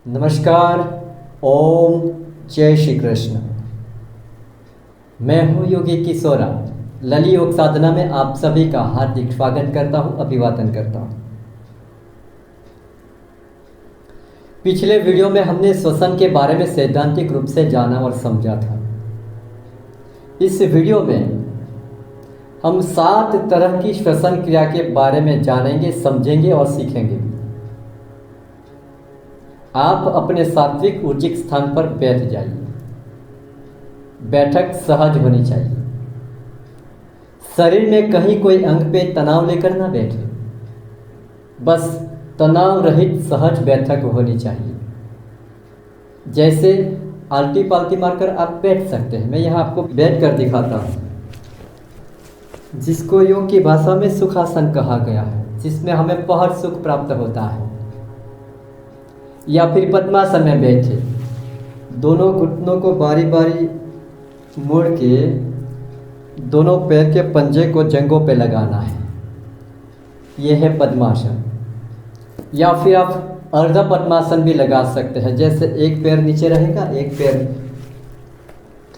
नमस्कार। ओम जय श्री कृष्ण। मैं हूँ योगी किशोरा। लली योग साधना में आप सभी का हार्दिक स्वागत करता हूँ, अभिवादन करता हूँ। पिछले वीडियो में हमने श्वसन के बारे में सैद्धांतिक रूप से जाना और समझा था। इस वीडियो में हम 7 तरह की श्वसन क्रिया के बारे में जानेंगे, समझेंगे और सीखेंगे। आप अपने सात्विक उचित स्थान पर बैठ जाइए। बैठक सहज होनी चाहिए। शरीर में कहीं कोई अंग पे तनाव लेकर ना बैठे, बस तनाव रहित सहज बैठक होनी चाहिए। जैसे आलटी पालटी मारकर आप बैठ सकते हैं। मैं यहाँ आपको बैठ कर दिखाता हूँ, जिसको योग की भाषा में सुखासन कहा गया है, जिसमें हमें बहुत सुख प्राप्त होता है। या फिर पद्मासन में बैठे, दोनों घुटनों को बारी बारी मोड़ के दोनों पैर के पंजे को जंघों पे लगाना है। यह है पद्मासन। या फिर आप अर्ध पद्मासन भी लगा सकते हैं। जैसे एक पैर नीचे रहेगा, एक पैर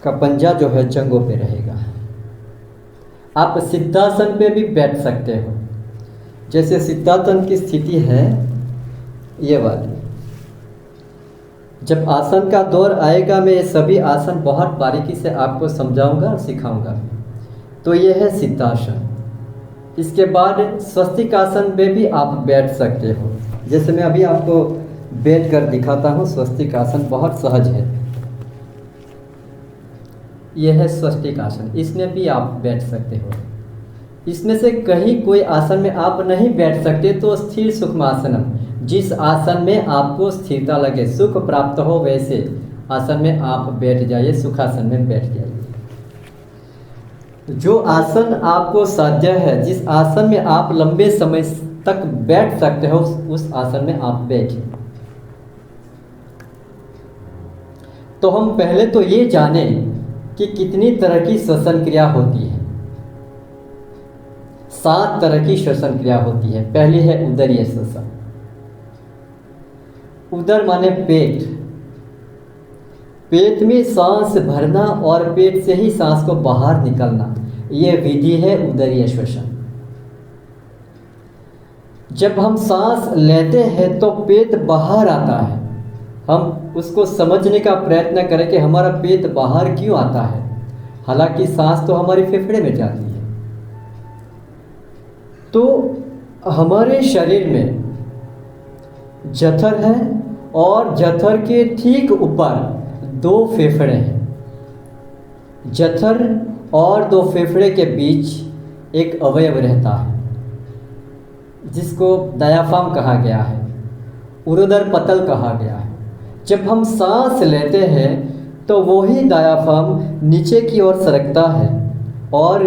का पंजा जो है जंघों पे रहेगा। आप सिद्धासन पे भी बैठ सकते हो। जैसे सिद्धासन की स्थिति है ये वाली। जब आसन का दौर आएगा, मैं ये सभी आसन बहुत बारीकी से आपको समझाऊंगा और सिखाऊंगा। तो ये है सिद्धासन। इसके बाद स्वस्तिक आसन में भी आप बैठ सकते हो। जैसे मैं अभी आपको बैठ कर दिखाता हूँ। स्वस्तिक आसन बहुत सहज है। यह है स्वस्तिक आसन, इसमें भी आप बैठ सकते हो। इसमें से कहीं कोई आसन में आप नहीं बैठ सकते तो स्थिर सुखमासनम, जिस आसन में आपको स्थिरता लगे, सुख प्राप्त हो, वैसे आसन में आप बैठ जाइए। सुखासन में बैठ जाइए। जो आसन आपको साध्य है, जिस आसन में आप लंबे समय तक बैठ सकते हो, उस आसन में आप बैठिए। तो हम पहले तो ये जाने कि कितनी तरह की श्वसन क्रिया होती है। 7 तरह की श्वसन क्रिया होती है। पहली है उदरीय श्वसन। उदर माने पेट। पेट में सांस भरना और पेट से ही सांस को बाहर निकलना, यह विधि है उदरीय श्वसन। जब हम सांस लेते हैं तो पेट बाहर आता है। हम उसको समझने का प्रयत्न करें कि हमारा पेट बाहर क्यों आता है। हालांकि सांस तो हमारे फेफड़े में जाती है। तो हमारे शरीर में जठर है और जठर के ठीक ऊपर 2 फेफड़े हैं। जठर और 2 फेफड़े के बीच एक अवयव रहता है, जिसको डायाफ्राम कहा गया है, उरुदर पतल कहा गया है। जब हम सांस लेते हैं तो वही डायाफ्राम नीचे की ओर सरकता है और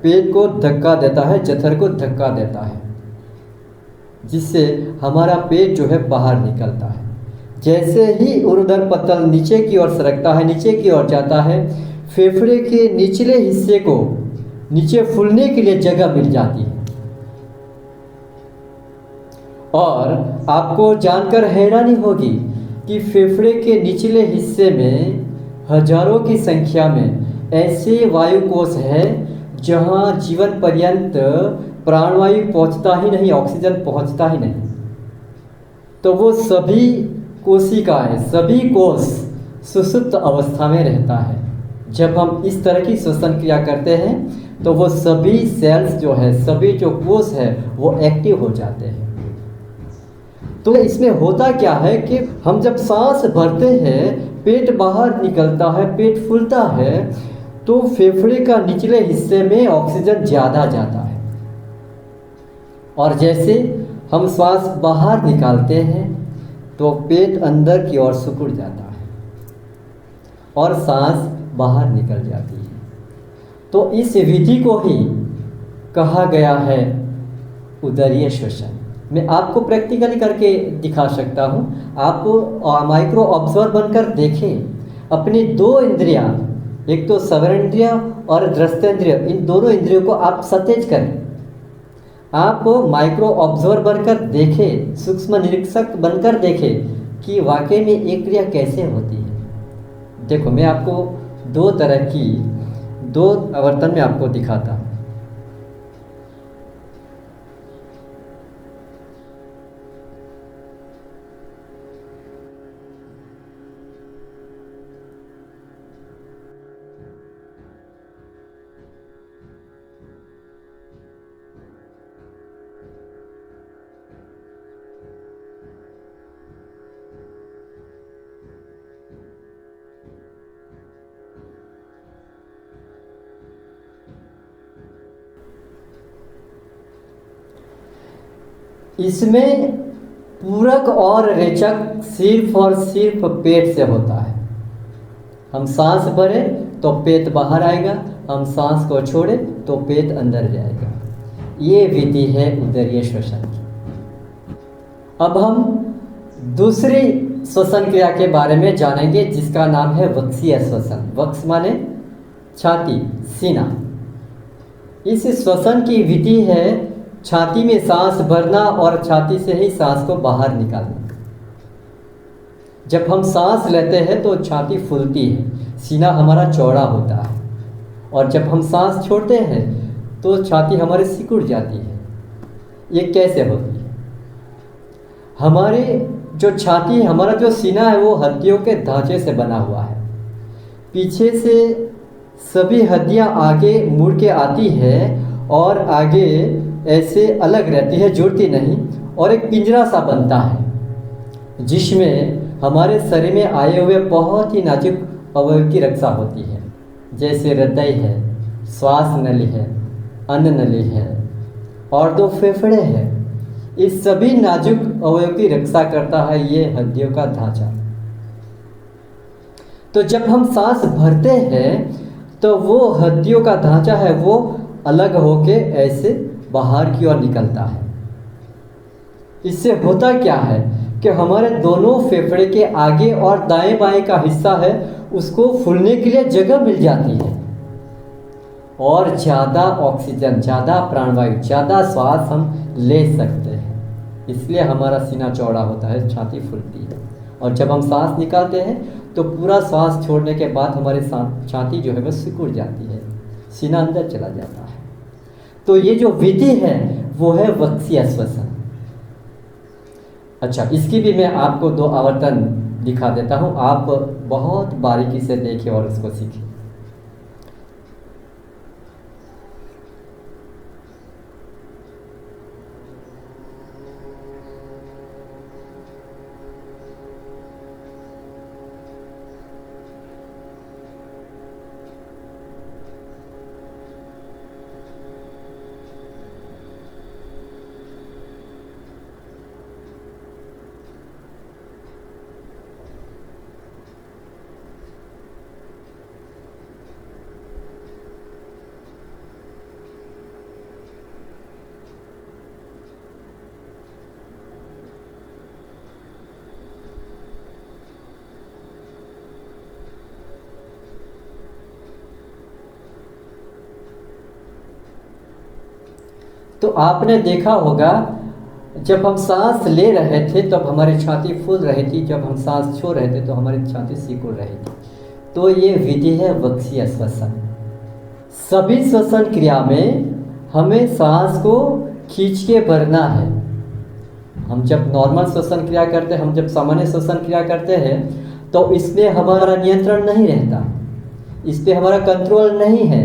पेट को धक्का देता है, जठर को धक्का देता है, जिससे हमारा पेट जो है बाहर निकलता है। जैसे ही उरुदर पतल नीचे की ओर सरकता है, नीचे की ओर जाता है, फेफड़े के निचले हिस्से को नीचे फूलने के लिए जगह मिल जाती है। और आपको जानकर हैरानी होगी कि फेफड़े के निचले हिस्से में हजारों की संख्या में ऐसे वायु कोश है जहां जीवन पर्यंत प्राणवायु पहुंचता ही नहीं, ऑक्सीजन पहुंचता ही नहीं। तो वो सभी कोशिकाएं, सभी कोश सुषुप्त अवस्था में रहता है। जब हम इस तरह की श्वसन क्रिया करते हैं तो वो सभी सेल्स जो है, सभी जो कोश है, वो एक्टिव हो जाते हैं। तो इसमें होता क्या है कि हम जब सांस भरते हैं, पेट बाहर निकलता है, पेट फूलता है, तो फेफड़े का निचले हिस्से में ऑक्सीजन ज़्यादा जाता है। और जैसे हम श्वास बाहर निकालते हैं तो पेट अंदर की ओर सिकुड़ जाता है और सांस बाहर निकल जाती है। तो इस विधि को ही कहा गया है उदरीय श्वसन। मैं आपको प्रैक्टिकली करके दिखा सकता हूँ। आप माइक्रो ऑब्जर्वर बनकर देखें। अपनी 2 इंद्रियां, एक तो श्रवणेंद्रिय और दृष्टेंद्रिय, इन दोनों इंद्रियों को आप सतेज करें। आप माइक्रो ऑब्जर्वर बनकर देखें, सूक्ष्म निरीक्षक बनकर देखें कि वाकई में एक क्रिया कैसे होती है। देखो, मैं आपको दो आवर्तन में आपको दिखाता हूँ। इसमें पूरक और रेचक सिर्फ और सिर्फ पेट से होता है। हम सांस भरें तो पेट बाहर आएगा, हम सांस को छोड़ें तो पेट अंदर जाएगा। ये विधि है उदरीय श्वसन की। अब हम दूसरी श्वसन क्रिया के बारे में जानेंगे, जिसका नाम है वक्षीय श्वसन। वक्ष माने छाती, सीना। इस श्वसन की विधि है छाती में सांस भरना और छाती से ही सांस को बाहर निकालना। जब हम सांस लेते हैं तो छाती फूलती है, सीना हमारा चौड़ा होता है, और जब हम सांस छोड़ते हैं तो छाती हमारी सिकुड़ जाती है। ये कैसे होती है? हमारे जो छाती, हमारा जो सीना है वो हड्डियों के ढांचे से बना हुआ है। पीछे से सभी हड्डियां आगे मुड़ के आती है और आगे ऐसे अलग रहती है, जुड़ती नहीं, और एक पिंजरा सा बनता है जिसमें हमारे शरीर में आए हुए बहुत ही नाजुक अवयव की रक्षा होती है, जैसे हृदय है, श्वास नली है, अन्न नली है और दो फेफड़े हैं। इस सभी नाजुक अवयव की रक्षा करता है ये हड्डियों का ढांचा। तो जब हम सांस भरते हैं तो वो हड्डियों का ढांचा है वो अलग होके ऐसे बाहर की ओर निकलता है। इससे होता क्या है कि हमारे दोनों फेफड़े के आगे और दाएं बाएं का हिस्सा है उसको फूलने के लिए जगह मिल जाती है और ज़्यादा ऑक्सीजन, ज़्यादा प्राणवायु, ज़्यादा श्वास हम ले सकते हैं। इसलिए हमारा सीना चौड़ा होता है, छाती फूलती है। और जब हम सांस निकालते हैं तो पूरा सांस छोड़ने के बाद हमारी छाती जो है वह सिकुड़ जाती है, सीना अंदर चला जाता है। तो ये जो विधि है वो है वक्षीय श्वसन। अच्छा, इसकी भी मैं आपको दो आवर्तन दिखा देता हूँ, आप बहुत बारीकी से देखिए और उसको सीखिए। तो आपने देखा होगा जब हम सांस ले रहे थे तब हमारी छाती फूल रही थी, जब हम सांस छोड़ रहे थे तो हमारी छाती सिकुड़ रही थी। तो ये विधि है वक्षीय श्वसन। सभी श्वसन क्रिया में हमें सांस को खींच के भरना है। हम जब नॉर्मल श्वसन क्रिया करते हैं, हम जब सामान्य श्वसन क्रिया करते हैं तो इसमें हमारा नियंत्रण नहीं रहता, इस पर हमारा कंट्रोल नहीं है।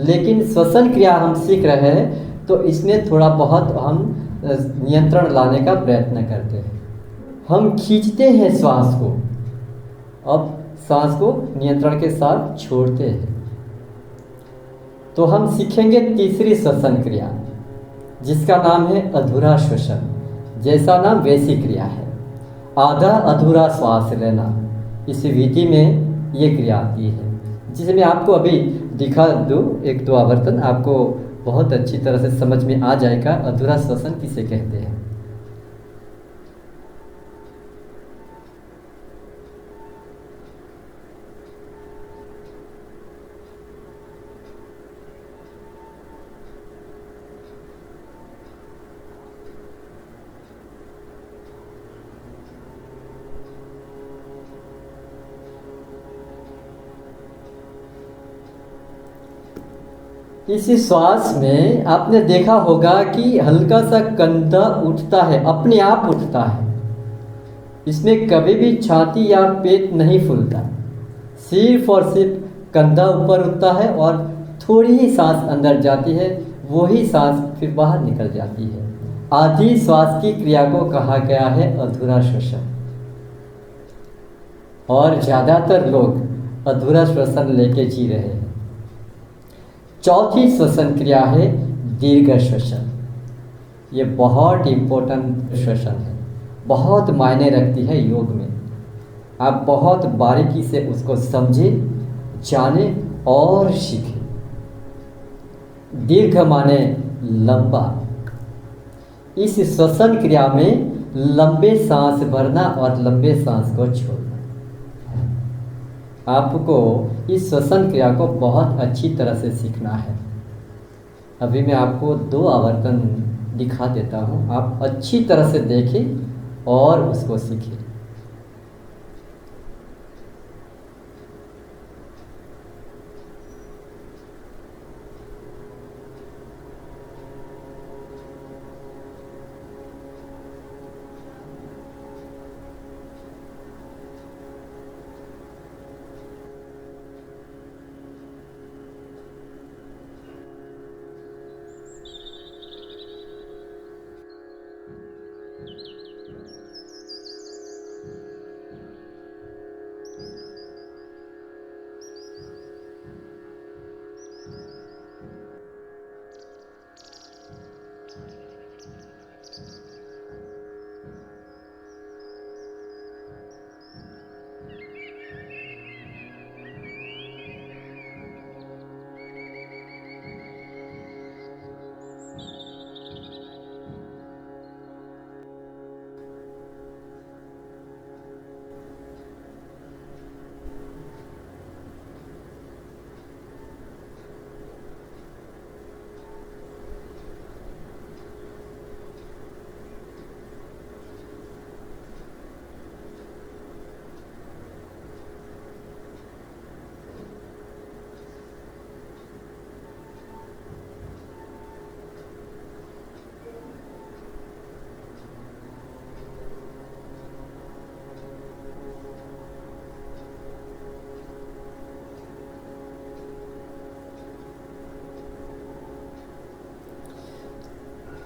लेकिन श्वसन क्रिया हम सीख रहे हैं तो इसमें थोड़ा बहुत हम नियंत्रण लाने का प्रयत्न करते हैं। हम खींचते हैं श्वास को, अब सांस को नियंत्रण के साथ छोड़ते हैं। तो हम सीखेंगे तीसरी श्वसन क्रिया जिसका नाम है अधूरा श्वसन। जैसा नाम वैसी क्रिया है, आधा अधूरा श्वास लेना। इस विधि में ये क्रिया आती है जिसे मैं आपको अभी दिखा दूँ, एक दो आवर्तन, आपको बहुत अच्छी तरह से समझ में आ जाएगा अधूरा श्वसन किसे कहते हैं। इस श्वास में आपने देखा होगा कि हल्का सा कंधा उठता है, अपने आप उठता है। इसमें कभी भी छाती या पेट नहीं फूलता, सिर्फ और सिर्फ कंधा ऊपर उठता है और थोड़ी ही सांस अंदर जाती है, वही सांस फिर बाहर निकल जाती है। आधी श्वास की क्रिया को कहा गया है अधूरा श्वसन, और ज़्यादातर लोग अधूरा श्वसन लेके जी रहे हैं। चौथी श्वसन क्रिया है दीर्घ श्वसन। ये बहुत इम्पोर्टेंट श्वसन है, बहुत मायने रखती है योग में। आप बहुत बारीकी से उसको समझें, जानें और सीखें। दीर्घ माने लंबा। इस श्वसन क्रिया में लंबे सांस भरना और लंबे सांस को छोड़ना। आपको इस श्वसन क्रिया को बहुत अच्छी तरह से सीखना है। अभी मैं आपको 2 आवर्तन दिखा देता हूँ, आप अच्छी तरह से देखें और उसको सीखें।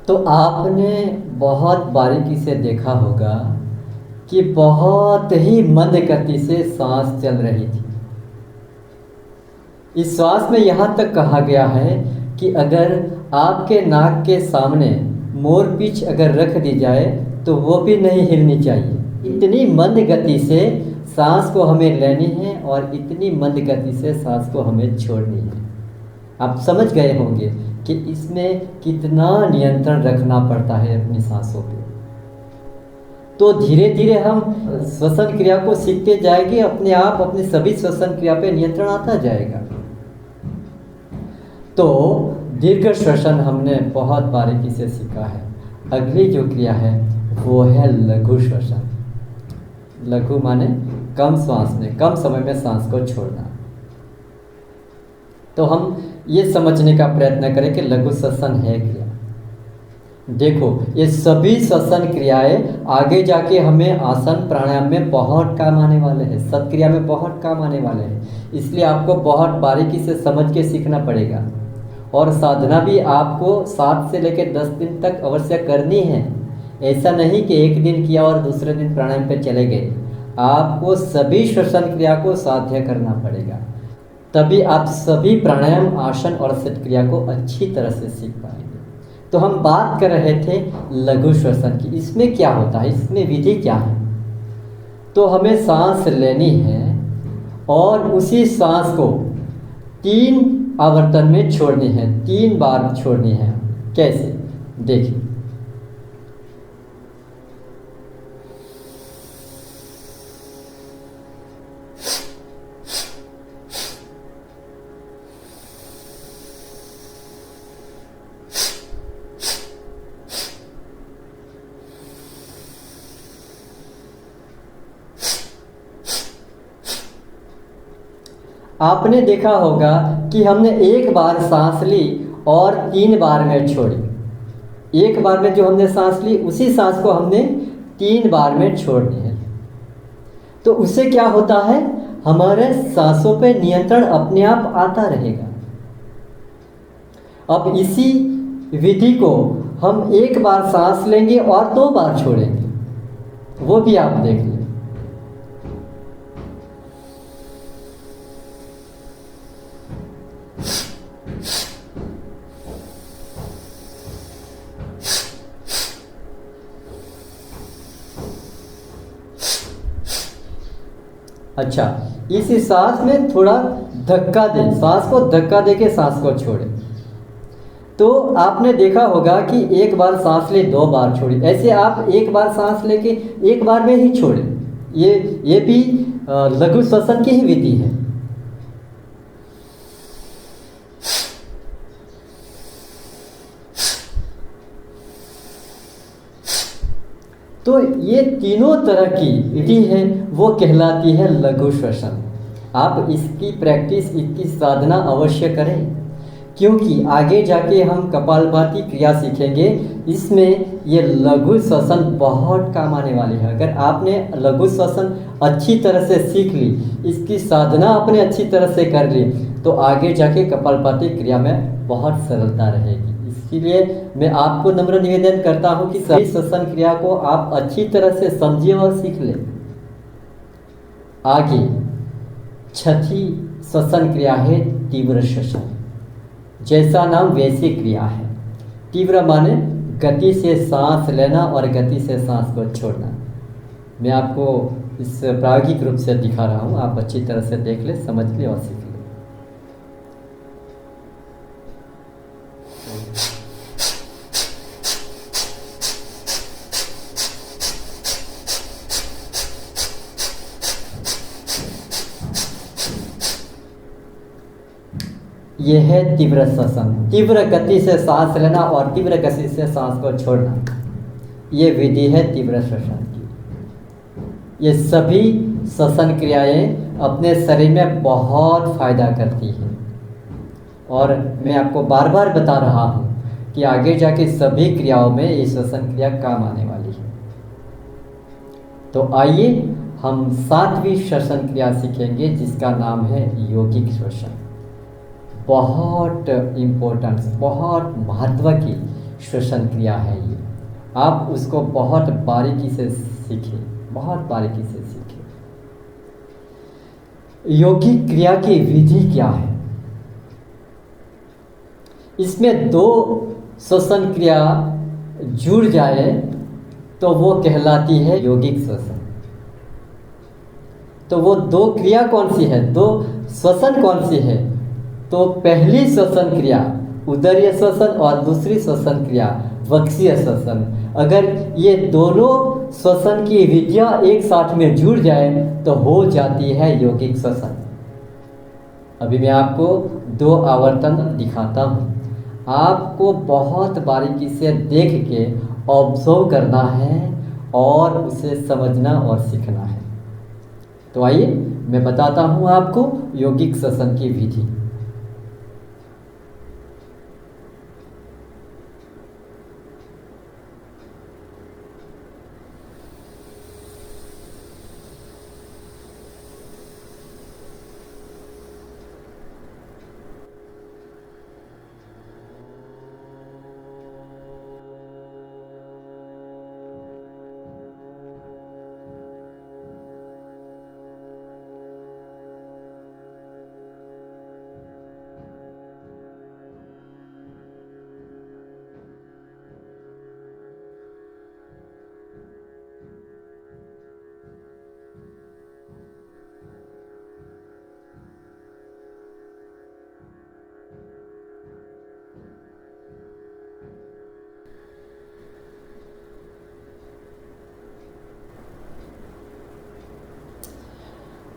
तो आपने बहुत बारीकी से देखा होगा कि बहुत ही मंद गति से सांस चल रही थी। इस श्वास में यहाँ तक कहा गया है कि अगर आपके नाक के सामने मोर पींछ अगर रख दी जाए तो वो भी नहीं हिलनी चाहिए। इतनी मंद गति से सांस को हमें लेनी है और इतनी मंद गति से सांस को हमें छोड़नी है। आप समझ गए होंगे कि इसमें कितना नियंत्रण रखना पड़ता है अपनी सांसों पे। तो धीरे धीरे हम श्वसन क्रिया को सीखते जाएंगे, अपने आप अपने सभी श्वसन क्रिया पे नियंत्रण आता जाएगा। तो दीर्घ श्वसन हमने बहुत बारीकी से सीखा है। अगली जो क्रिया है वो है लघु श्वसन। लघु माने कम श्वास में, कम समय में सांस को छोड़ना। तो हम ये समझने का प्रयत्न करें कि लघु श्वसन है क्या। देखो, ये सभी श्वसन क्रियाएं आगे जाके हमें आसन प्राणायाम में बहुत काम आने वाले हैं, सत्क्रिया में बहुत काम आने वाले हैं। इसलिए आपको बहुत बारीकी से समझ के सीखना पड़ेगा। और साधना भी आपको 7 से लेकर 10 दिन तक अवश्य करनी है। ऐसा नहीं कि एक दिन किया और दूसरे दिन प्राणायाम पे चले गए। आपको सभी श्वसन क्रिया को साध्य करना पड़ेगा, तभी आप सभी प्राणायाम, आसन और सत्क्रिया को अच्छी तरह से सीख पाएंगे। तो हम बात कर रहे थे लघु श्वसन की। इसमें क्या होता है, इसमें विधि क्या है। तो हमें सांस लेनी है और उसी सांस को 3 आवर्तन में छोड़नी है, 3 बार छोड़नी है। कैसे, देखिए। आपने देखा होगा कि हमने एक बार सांस ली और 3 बार में छोड़ी। एक बार में जो हमने सांस ली उसी सांस को हमने 3 बार में छोड़नी है। तो उससे क्या होता है, हमारे सांसों पे नियंत्रण अपने आप आता रहेगा। अब इसी विधि को हम एक बार सांस लेंगे और 2 बार छोड़ेंगे, वो भी आप देख लें। अच्छा, इसी सांस में थोड़ा धक्का दें, सांस को धक्का दे के सांस को छोड़ें। तो आपने देखा होगा कि एक बार सांस ले 2 बार छोड़ी, ऐसे आप एक बार सांस लेके एक बार में ही छोड़ें। ये भी लघु श्वसन की ही विधि है। तो ये तीनों तरह की विधि है, वो कहलाती है लघु श्वसन। आप इसकी प्रैक्टिस, इसकी साधना अवश्य करें, क्योंकि आगे जाके हम कपालभाति क्रिया सीखेंगे, इसमें ये लघु श्वसन बहुत काम आने वाली है। अगर आपने लघु श्वसन अच्छी तरह से सीख ली, इसकी साधना आपने अच्छी तरह से कर ली, तो आगे जाके कपालभाति क्रिया में बहुत सरलता रहेगी। इसीलिए मैं आपको नम्र निवेदन करता हूं कि सभी श्वसन क्रिया को आप अच्छी तरह से समझिए और सीख लें। आगे छठी श्वसन क्रिया है तीव्र श्वसन। जैसा नाम वैसी क्रिया है। तीव्र माने गति से सांस लेना और गति से सांस को छोड़ना। मैं आपको इस प्रायोगिक रूप से दिखा रहा हूँ, आप अच्छी तरह से देख ले, समझ ले और सीख ले। ये है तीव्र श्वसन, तीव्र गति से सांस लेना और तीव्र गति से सांस को छोड़ना, ये विधि है तीव्र श्वसन की। ये सभी श्वसन क्रियाएं अपने शरीर में बहुत फायदा करती हैं और मैं आपको बार बार बता रहा हूँ कि आगे जाके सभी क्रियाओं में ये श्वसन क्रिया काम आने वाली है। तो आइए हम 7वीं श्वसन क्रिया सीखेंगे, जिसका नाम है यौगिक श्वसन। बहुत इम्पोर्टेंट, बहुत महत्व की श्वसन क्रिया है ये। आप उसको बहुत बारीकी से सीखें, बहुत बारीकी से सीखें। यौगिक क्रिया की विधि क्या है? इसमें 2 श्वसन क्रिया जुड़ जाए तो वो कहलाती है यौगिक श्वसन। तो वो 2 क्रिया कौन सी है, 2 श्वसन कौन सी है? तो पहली श्वसन क्रिया उदरीय श्वसन और दूसरी श्वसन क्रिया वक्षीय श्वसन। अगर ये दोनों श्वसन की विधियां एक साथ में जुड़ जाए तो हो जाती है यौगिक श्वसन। अभी मैं आपको 2 आवर्तन दिखाता हूँ, आपको बहुत बारीकी से देख के ऑब्जर्व करना है और उसे समझना और सीखना है। तो आइए मैं बताता हूँ आपको यौगिक श्वसन की विधि।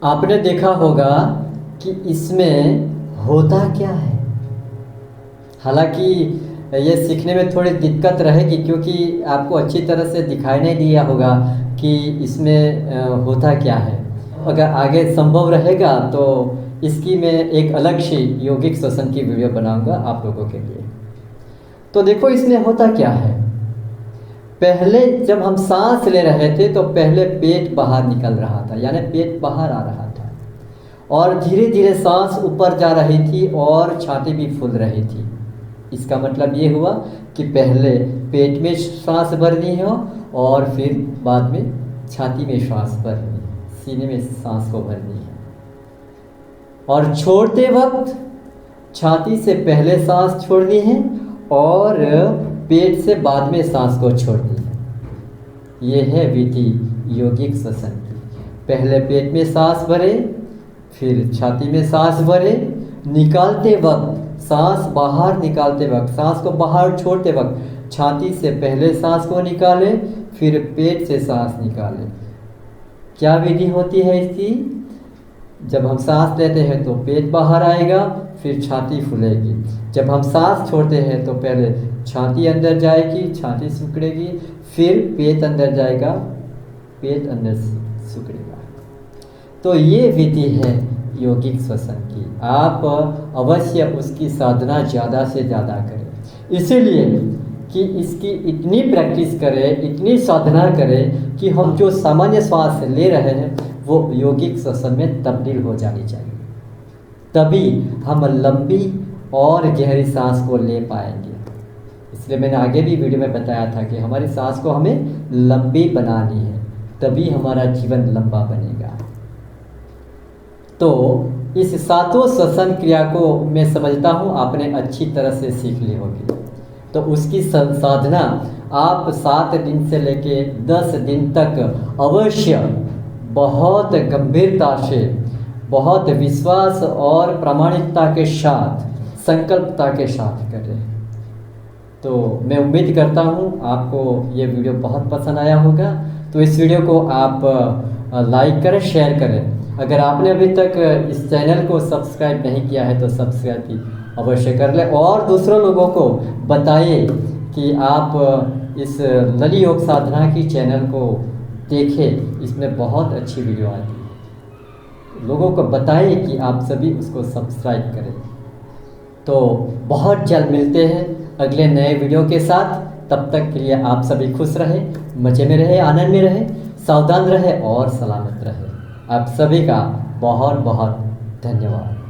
आपने देखा होगा कि इसमें होता क्या है। हालांकि ये सीखने में थोड़ी दिक्कत रहेगी, क्योंकि आपको अच्छी तरह से दिखाई नहीं दिया होगा कि इसमें होता क्या है। अगर आगे संभव रहेगा तो इसकी मैं एक अलग सी यौगिक श्वसन की वीडियो बनाऊंगा आप लोगों के लिए। तो देखो इसमें होता क्या है, पहले जब हम सांस ले रहे थे तो पहले पेट बाहर निकल रहा था, यानी पेट बाहर आ रहा था, और धीरे धीरे सांस ऊपर जा रही थी और छाती भी फूल रही थी। इसका मतलब ये हुआ कि पहले पेट में सांस भरनी है और फिर बाद में छाती में सांस भरनी है, सीने में सांस को भरनी है। और छोड़ते वक्त छाती से पहले सांस छोड़नी है और पेट से बाद में सांस को छोड़नी है। ये है विधि यौगिक श्वसन की। पहले पेट में सांस भरे, फिर छाती में सांस भरे, निकालते वक्त सांस बाहर निकालते वक्त, सांस को बाहर छोड़ते वक्त छाती से पहले सांस को निकाले, फिर पेट से सांस निकाले। क्या विधि होती है इसकी? जब हम सांस लेते हैं तो पेट बाहर आएगा, फिर छाती फूलेगी। जब हम सांस छोड़ते हैं तो पहले छाती अंदर जाएगी, छाती सिकुड़ेगी, फिर पेट अंदर जाएगा, पेट अंदर सिकुड़ेगा। तो ये विधि है यौगिक श्वसन की। आप अवश्य उसकी साधना ज़्यादा से ज़्यादा करें, इसीलिए कि इसकी इतनी प्रैक्टिस करें, इतनी साधना करें कि हम जो सामान्य श्वास ले रहे हैं वो यौगिक श्वसन में तब्दील हो जानी चाहिए। तभी हम लंबी और गहरी सांस को ले पाएंगे। इसलिए मैंने आगे भी वीडियो में बताया था कि हमारी सांस को हमें लंबी बनानी है, तभी हमारा जीवन लंबा बनेगा। तो इस सातों श्वसन क्रिया को मैं समझता हूँ आपने अच्छी तरह से सीख ली होगी। तो उसकी साधना आप 7 दिन से लेके 10 दिन तक अवश्य बहुत गंभीरता से, बहुत विश्वास और प्रामाणिकता के साथ, संकल्पता के साथ करें। तो मैं उम्मीद करता हूँ आपको ये वीडियो बहुत पसंद आया होगा। तो इस वीडियो को आप लाइक करें, शेयर करें। अगर आपने अभी तक इस चैनल को सब्सक्राइब नहीं किया है तो सब्सक्राइब भी अवश्य कर लें और दूसरों लोगों को बताइए कि आप इस लली योग साधना की चैनल को देखें, इसमें बहुत अच्छी वीडियो आती है। लोगों को बताइए कि आप सभी उसको सब्सक्राइब करें। तो बहुत जल्द मिलते हैं अगले नए वीडियो के साथ। तब तक के लिए आप सभी खुश रहें, मज़े में रहें, आनंद में रहें, सावधान रहें और सलामत रहें। आप सभी का बहुत बहुत धन्यवाद।